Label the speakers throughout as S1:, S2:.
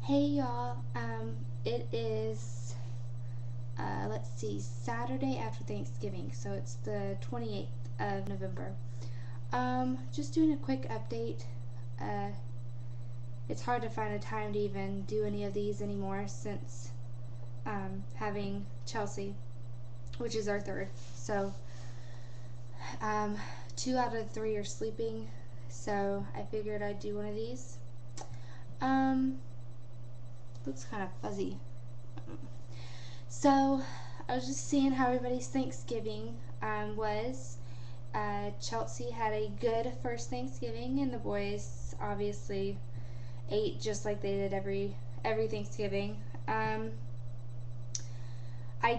S1: Hey y'all, it is, let's see, Saturday after Thanksgiving, so it's the 28th of November. Just doing a quick update. Uh, it's hard to find a time to even do any of these anymore since having Chelsea, which is our third. So, um, 2 out of 3 are sleeping, so I figured I'd do one of these. Um, Looks kind of fuzzy. So, I was just seeing how everybody's Thanksgiving was. Chelsea had a good first Thanksgiving, and the boys obviously ate just like they did every Thanksgiving. I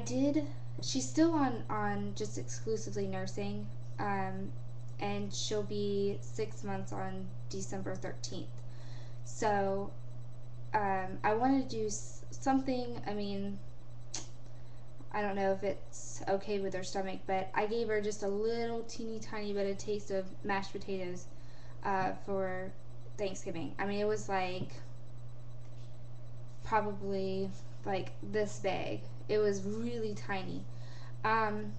S1: did. She's still on just exclusively nursing, and she'll be 6 months on December 13th. So I wanted to do something. I mean, I don't know if it's okay with her stomach, but I gave her just a little teeny tiny bit of taste of mashed potatoes for Thanksgiving. I mean, it was like probably like this big. It was really tiny. Um,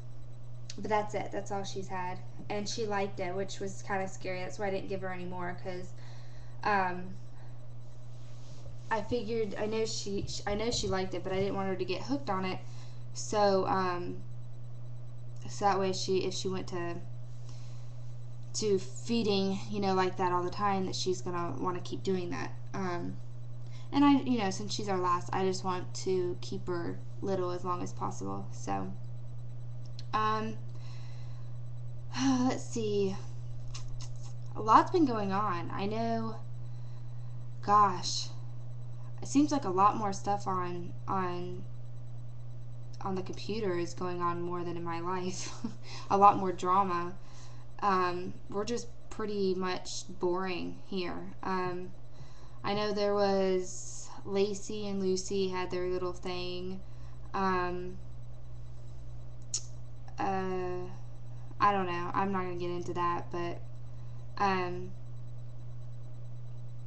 S1: but that's it. That's all she's had. And she liked it, which was kind of scary. That's why I didn't give her any more because um, I figured I know she liked it, but I didn't want her to get hooked on it. So so that way if she went to feeding, like that all the time, that she's gonna want to keep doing that. And since she's our last, I just want to keep her little as long as possible. So, um, let's see. A lot's been going on. I know. Gosh, it seems like a lot more stuff on the computer is going on more than in my life. A lot more drama. We're just pretty much boring here. I know there was Lacey and Lucy had their little thing. Um, I don't know. I'm not gonna get into that, but I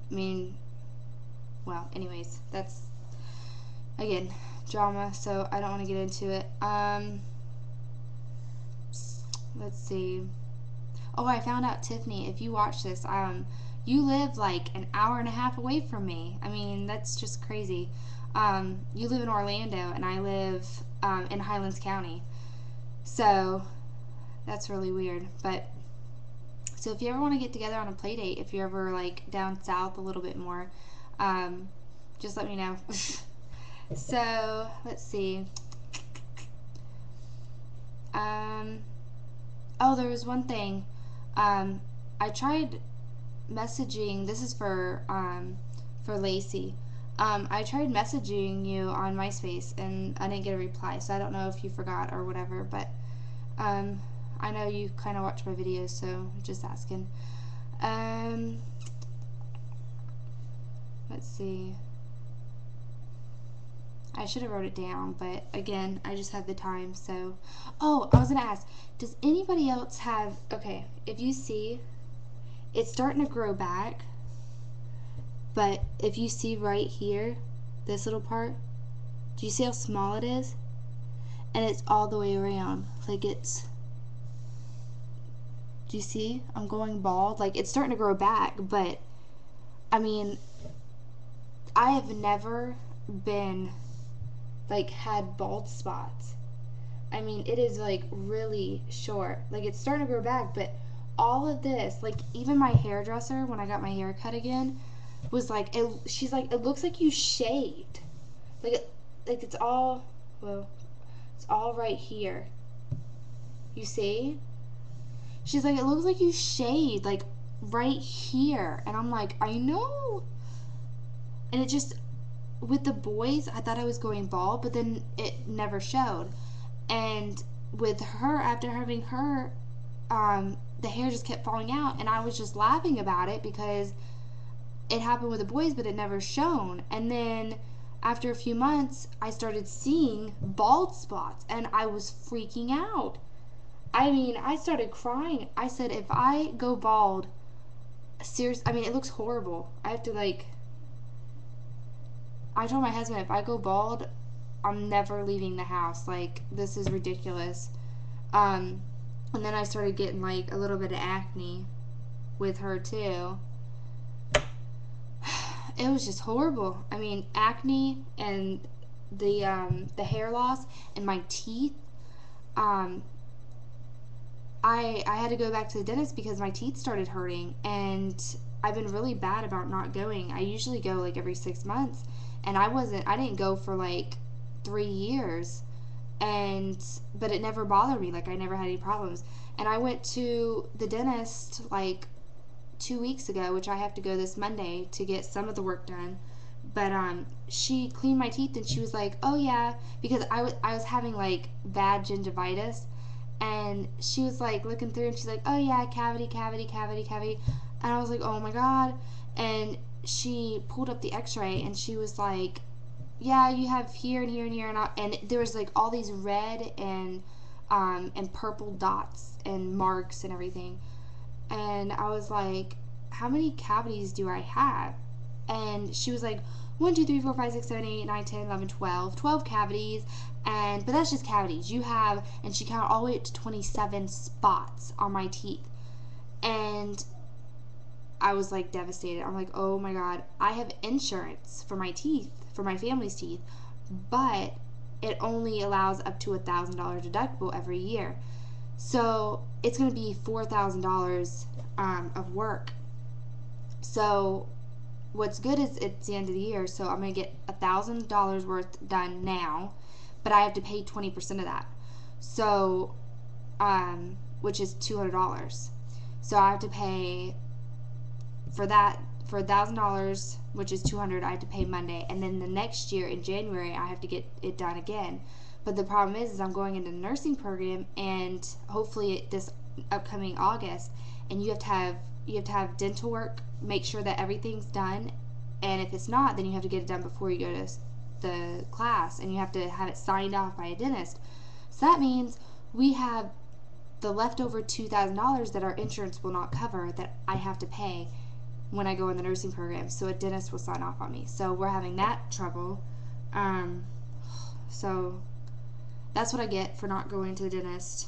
S1: mean, well, anyways, that's again drama, so I don't want to get into it. Let's see. Oh, I found out, Tiffany, if you watch this, you live like an hour and a half away from me. I mean, that's just crazy. You live in Orlando, and I live in Highlands County. So that's really weird. But so if you ever want to get together on a play date, if you're ever like down south a little bit more, um, just let me know. So let's see. Um, oh, there was one thing. I tried messaging. This is for Lacey. I tried messaging you on MySpace and I didn't get a reply, so I don't know if you forgot or whatever. But um, I know you kind of watch my videos, so just asking. Um, let's see. I should have wrote it down, but again, I just had the time. So, oh, I was gonna ask. Does anybody else have? Okay, if you see, it's starting to grow back. But if you see right here, this little part, do you see how small it is? And it's all the way around. Like it's, do you see? I'm going bald. Like it's starting to grow back, but I mean, I have never been like had bald spots. I mean, it is like really short. Like it's starting to grow back, but all of this, like even my hairdresser when I got my hair cut again, was like, she's like, it looks like you shaved. Like, like it's all, well, it's all right here. You see? She's like, it looks like you shaved, like right here. And I'm like, I know. And it just, with the boys, I thought I was going bald, but then it never showed. And with her, after having her, the hair just kept falling out, and I was just laughing about it because it happened with the boys, but it never shown. And then after a few months, I started seeing bald spots, and I was freaking out. I mean, I started crying. I said, if I go bald, serious. I mean, it looks horrible. I have to like. I told my husband, if I go bald, I'm never leaving the house. Like, this is ridiculous. Um, and then I started getting like a little bit of acne with her too. It was just horrible. I mean, acne and the hair loss and my teeth. Um, I had to go back to the dentist because my teeth started hurting, and I've been really bad about not going. I usually go like every 6 months, and I didn't go for like 3 years, and but it never bothered me. Like, I never had any problems. And I went to the dentist like 2 weeks ago, which I have to go this Monday to get some of the work done. But she cleaned my teeth and she was like, "Oh yeah," because I was having like bad gingivitis, and she was like looking through and she's like, "Oh yeah, cavity, cavity, cavity, cavity," and I was like, "Oh my god!" And she pulled up the X-ray and she was like, "Yeah, you have here and here and here," and there was like all these red and purple dots and marks and everything. And I was like, "How many cavities do I have?" And she was like, 1, 2, 3, 4, 5, 6, 7, 8, 9, 10, 11, 12. 12 cavities. And but that's just cavities. You have, and she counted all the way up to 27 spots on my teeth. And I was like devastated. I'm like, "Oh my god, I have insurance for my teeth, for my family's teeth, but it only allows up to $1,000 deductible every year. So it's going to be $4,000 of work. So what's good is it's the end of the year, so I'm going to get $1,000 worth done now, but I have to pay 20% of that. So, which is $200. So I have to pay for that, for $1,000, which is 200. I have to pay Monday, and then the next year in January I have to get it done again. But the problem is I'm going into the nursing program, and hopefully this upcoming August, and you have to have dental work, make sure that everything's done, and if it's not, then you have to get it done before you go to the class, and you have to have it signed off by a dentist. So that means we have the leftover $2,000 that our insurance will not cover that I have to pay when I go in the nursing program. So a dentist will sign off on me. So we're having that trouble. So that's what I get for not going to the dentist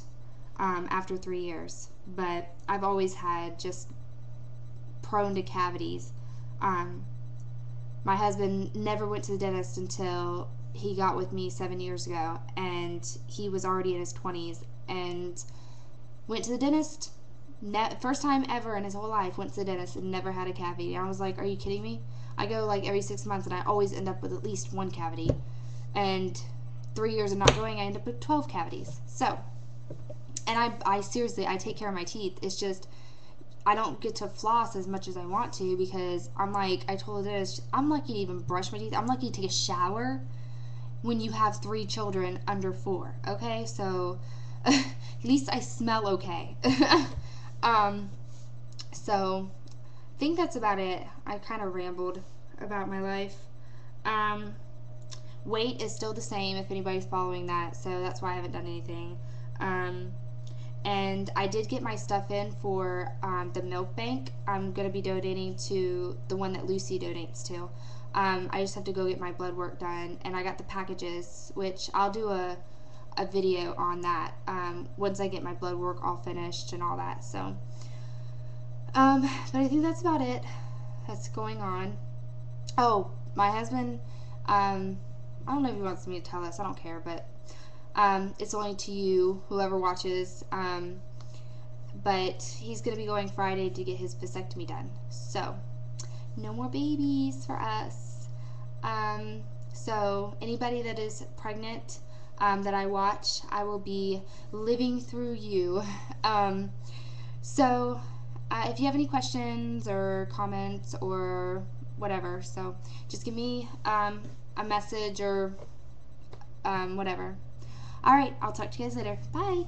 S1: after 3 years. But I've always had just prone to cavities. Um, my husband never went to the dentist until he got with me 7 years ago, and he was already in his 20s and went to the dentist. First time ever in his whole life went to the dentist and never had a cavity. I was like, "Are you kidding me?" I go like every 6 months and I always end up with at least one cavity. And 3 years of not going, I end up with 12 cavities. So, and I seriously, I take care of my teeth. It's just I don't get to floss as much as I want to because I'm like, I told the dentist, I'm lucky to even brush my teeth. I'm lucky to take a shower when you have 3 children under 4. Okay, so at least I smell okay. um, so I think that's about it. I kind of rambled about my life. Um, weight is still the same if anybody's following that, so that's why I haven't done anything. Um, and I did get my stuff in for the milk bank. I'm going to be donating to the one that Lucy donates to. I just have to go get my blood work done, and I got the packages, which I'll do a video on that once I get my blood work all finished and all that. So, but I think that's about it that's going on. Oh, my husband, I don't know if he wants me to tell this. I don't care, but it's only to you, whoever watches. But he's going to be going Friday to get his vasectomy done. So, no more babies for us. So, anybody that is pregnant that I watch, I will be living through you. So, if you have any questions or comments or whatever, so just give me a message or whatever. All right, I'll talk to you guys later. Bye.